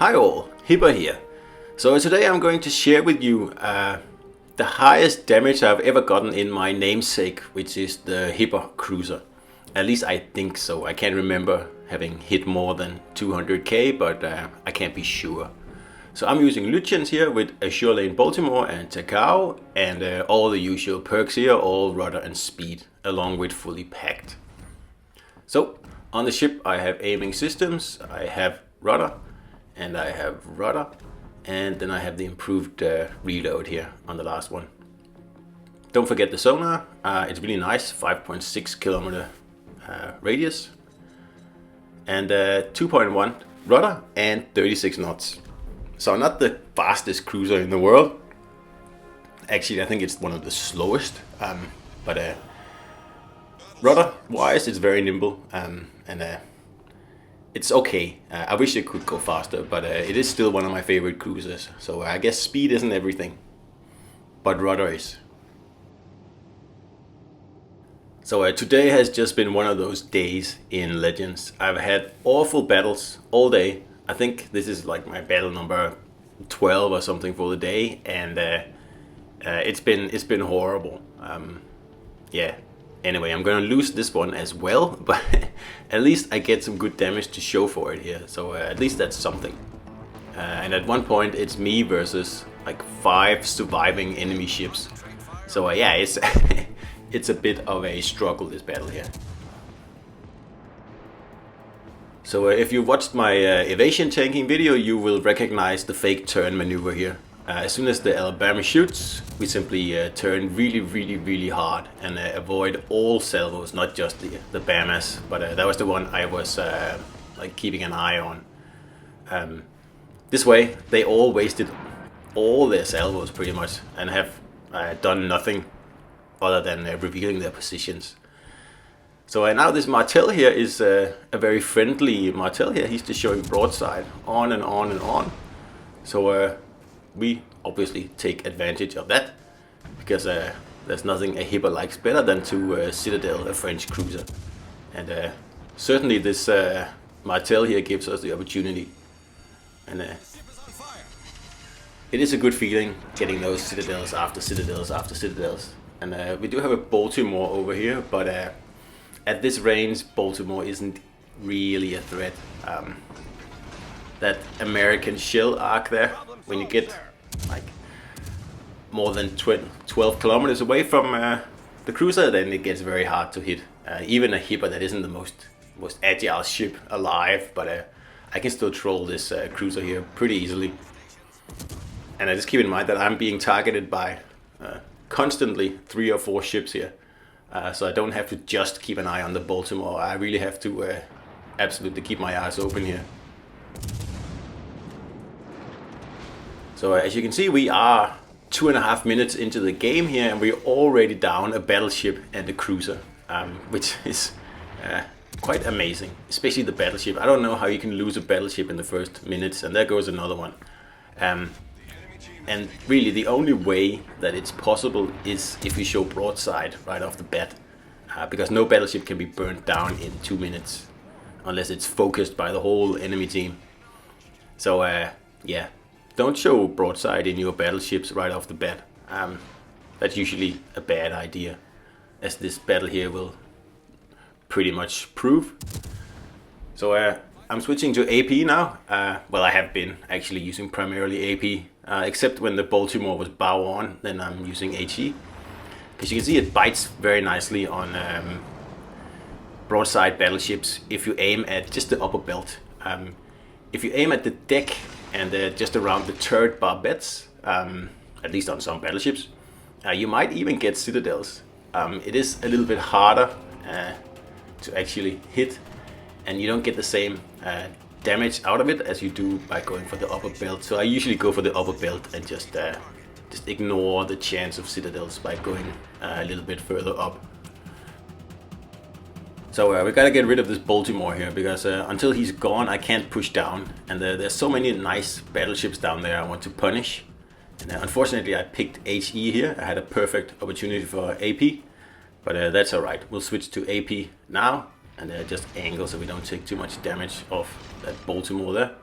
Hi all, Hipper here. So today I'm going to share with you the highest damage I've ever gotten in my namesake, which is the Hipper cruiser. At least I think so. I can't remember having hit more than 200k, but I can't be sure. So I'm using Lutyens here with Azure Lane Baltimore and Takao, and all the usual perks here, all rudder and speed, along with fully packed. So on the ship I have aiming systems, I have rudder, and I have rudder, and then I have the improved reload here on the last one. Don't forget the sonar, it's really nice, 5.6 kilometer radius, and 2.1 rudder and 36 knots. So not the fastest cruiser in the world. Actually, I think it's one of the slowest, but rudder wise it's very nimble, and it's okay. I wish it could go faster, but it is still one of my favorite cruisers. So I guess speed isn't everything, but rudder is. So today has just been one of those days in Legends. I've had awful battles all day. I think this is like my battle number 12 or something for the day, and it's been horrible. Yeah. Anyway, I'm gonna lose this one as well, but at least I get some good damage to show for it here. So at least that's something. And at one point it's me versus like 5 surviving enemy ships. So yeah, it's it's a bit of a struggle, this battle here. So if you watched my evasion tanking video, you will recognize the fake turn maneuver here. As soon as the Alabama shoots, we simply turn really hard and avoid all salvos, not just the Bamas, but that was the one I was like keeping an eye on. This way, they all wasted all their salvos pretty much and have done nothing other than revealing their positions. So now this Martel here is a very friendly Martel here. He's just showing broadside on and on and on. So we obviously take advantage of that, because there's nothing a Hipper likes better than to citadel a French cruiser. And certainly this Martel here gives us the opportunity. And it is a good feeling getting those citadels after citadels after citadels. And we do have a Baltimore over here, but at this range, Baltimore isn't really a threat. That American shell arc there, when you get like more than 12 kilometers away from the cruiser, then it gets very hard to hit. Even a Hipper that isn't the most agile ship alive, but I can still troll this cruiser here pretty easily. And I just keep in mind that I'm being targeted by constantly 3 or 4 ships here. So I don't have to just keep an eye on the Baltimore. I really have to absolutely keep my eyes open here. So as you can see, we are 2.5 minutes into the game here, and we're already down a battleship and a cruiser, which is quite amazing, especially the battleship. I don't know how you can lose a battleship in the first minutes, and there goes another one. And really the only way that it's possible is if you show broadside right off the bat, because no battleship can be burnt down in 2 minutes unless it's focused by the whole enemy team. So yeah, don't show broadside in your battleships right off the bat. That's usually a bad idea, as this battle here will pretty much prove. So I'm switching to AP now. Well, I have been actually using primarily AP, except when the Baltimore was bow on, then I'm using HE. Because you can see it bites very nicely on broadside battleships if you aim at just the upper belt. If you aim at the deck and just around the turret barbettes, at least on some battleships, you might even get citadels. It is a little bit harder to actually hit, and you don't get the same damage out of it as you do by going for the upper belt. So I usually go for the upper belt and just ignore the chance of citadels by going a little bit further up. So we gotta get rid of this Baltimore here, because until he's gone I can't push down, and there's so many nice battleships down there I want to punish. And unfortunately I picked HE here. I had a perfect opportunity for AP, but that's alright. We'll switch to AP now and just angle so we don't take too much damage off that Baltimore there.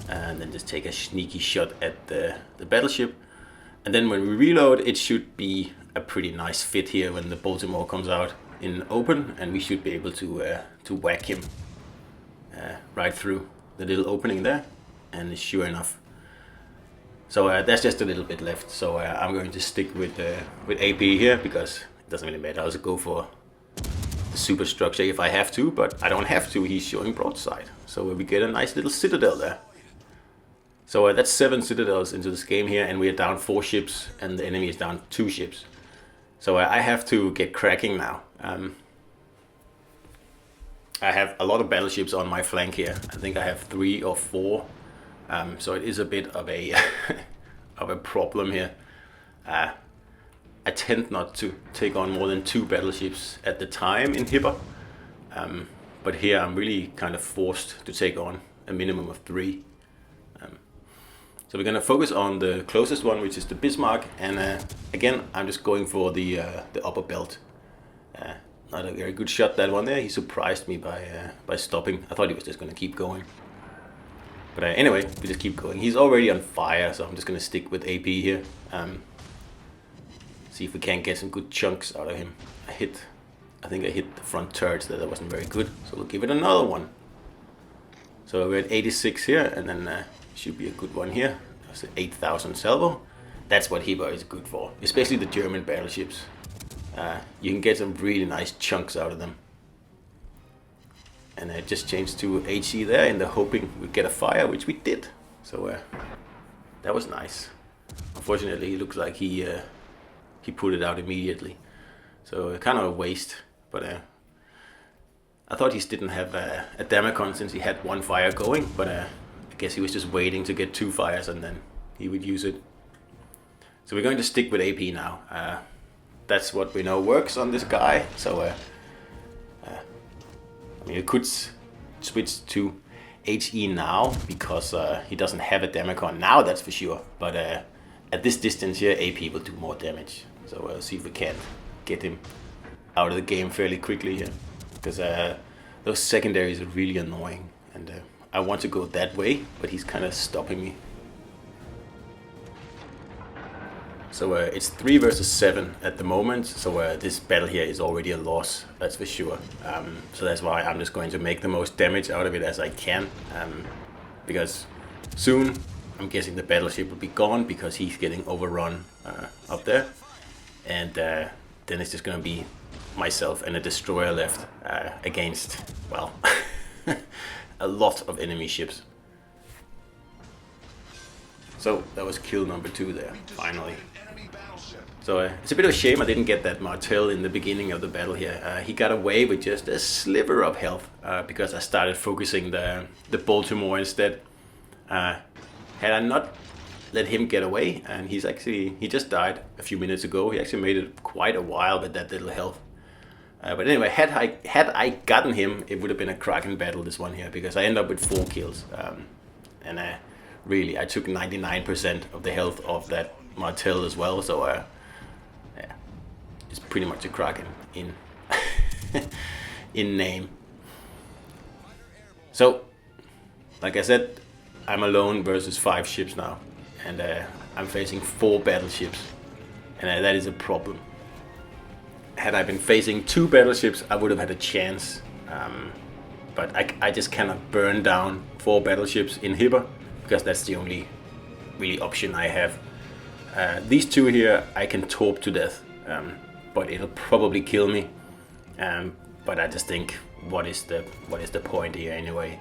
and then just take a sneaky shot at the battleship. And then when we reload, it should be a pretty nice fit here when the Baltimore comes out in open, and we should be able to whack him right through the little opening there. And sure enough, so that's just a little bit left. So I'm going to stick with AP here, because it doesn't really matter. I'll also go for the superstructure if I have to, but I don't have to. He's showing broadside, so we get a nice little citadel there. So that's 7 citadels into this game here, and we are down 4 ships, and the enemy is down 2 ships. So I have to get cracking now. I have a lot of battleships on my flank here. I think I have 3 or 4. So it is a bit of a of a problem here. I tend not to take on more than 2 battleships at the time in Hipper. But here I'm really kind of forced to take on a minimum of 3. So we're going to focus on the closest one, which is the Bismarck, and again I'm just going for the upper belt. Not a very good shot, that one there. He surprised me by stopping. I thought he was just going to keep going. But anyway, we just keep going. He's already on fire, so I'm just going to stick with AP here. See if we can get some good chunks out of him. I think I hit the front turrets there. That wasn't very good, so we'll give it another one. So we're at 86 here, and then should be a good one here. That's an 8,000 salvo. That's what Hipper is good for, especially the German battleships. You can get some really nice chunks out of them. And I just changed to HE there in the hoping we'd get a fire, which we did. So that was nice. Unfortunately, it looks like he put it out immediately. So kind of a waste. But I thought he didn't have a Damacon since he had 1 fire going. But I guess he was just waiting to get 2 fires and then he would use it. So we're going to stick with AP now. That's what we know works on this guy. So I mean, you could switch to HE now because he doesn't have a Damacon now, that's for sure. But at this distance here, AP will do more damage. So we'll see if we can get him out of the game fairly quickly here, because those secondaries are really annoying, and I want to go that way, but he's kind of stopping me. So it's 3 versus 7 at the moment, so this battle here is already a loss, that's for sure. So that's why I'm just going to make the most damage out of it as I can, because soon I'm guessing the battleship will be gone because he's getting overrun up there, and then it's just going to be myself and a destroyer left against, well, a lot of enemy ships. So that was kill number 2 there, finally. So it's a bit of a shame I didn't get that Martel in the beginning of the battle here. He got away with just a sliver of health because I started focusing the Baltimore instead. Had I not let him get away, and he just died a few minutes ago. He actually made it quite a while with that little health. But anyway, had I gotten him, it would have been a cracking battle, this one here, because I ended up with 4 kills. And really, I took 99% of the health of that Martel as well, so yeah, it's pretty much a Kraken in in name. So, like I said, I'm alone versus 5 ships now, and I'm facing 4 battleships, and that is a problem. Had I been facing 2 battleships, I would have had a chance, but I just cannot burn down 4 battleships in Hipper, because that's the only really option I have. These 2 here I can torp to death, but it'll probably kill me. But I just think, what is the point here anyway?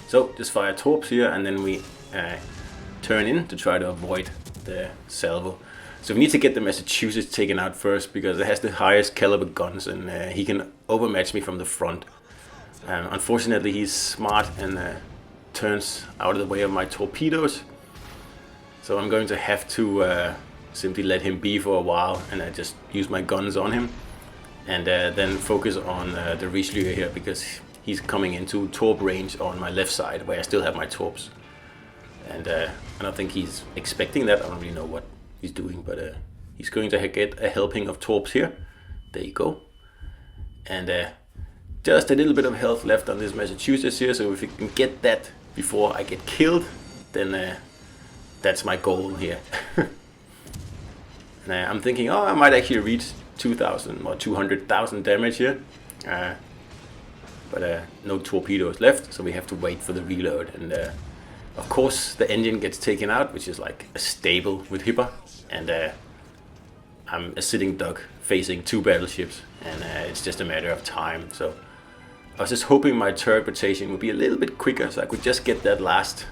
So just fire torps here, and then we turn in to try to avoid the salvo. So we need to get the Massachusetts taken out first, because it has the highest caliber guns, and he can overmatch me from the front. Unfortunately, he's smart and turns out of the way of my torpedoes. So I'm going to have to simply let him be for a while, and I just use my guns on him, and then focus on the Richelieu here, because he's coming into torp range on my left side, where I still have my torps. And I don't think he's expecting that. I don't really know what he's doing, but he's going to get a helping of torps here. There you go. And just a little bit of health left on this Massachusetts here, so if we can get that before I get killed, then that's my goal here. And I'm thinking, oh, I might actually reach 2,000 or 200,000 damage here. But no torpedoes left, so we have to wait for the reload. And of course the engine gets taken out, which is like a staple with Hipper. And I'm a sitting duck facing 2 battleships, and it's just a matter of time. So I was just hoping my turret rotation would be a little bit quicker, so I could just get that last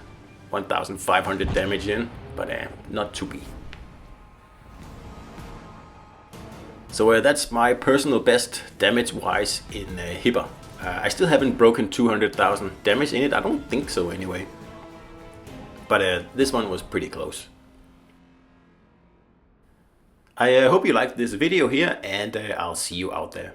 1,500 damage in, but not to be. So that's my personal best damage-wise in Hipper. I still haven't broken 200,000 damage in it, I don't think so anyway. But this one was pretty close. I hope you liked this video here, and I'll see you out there.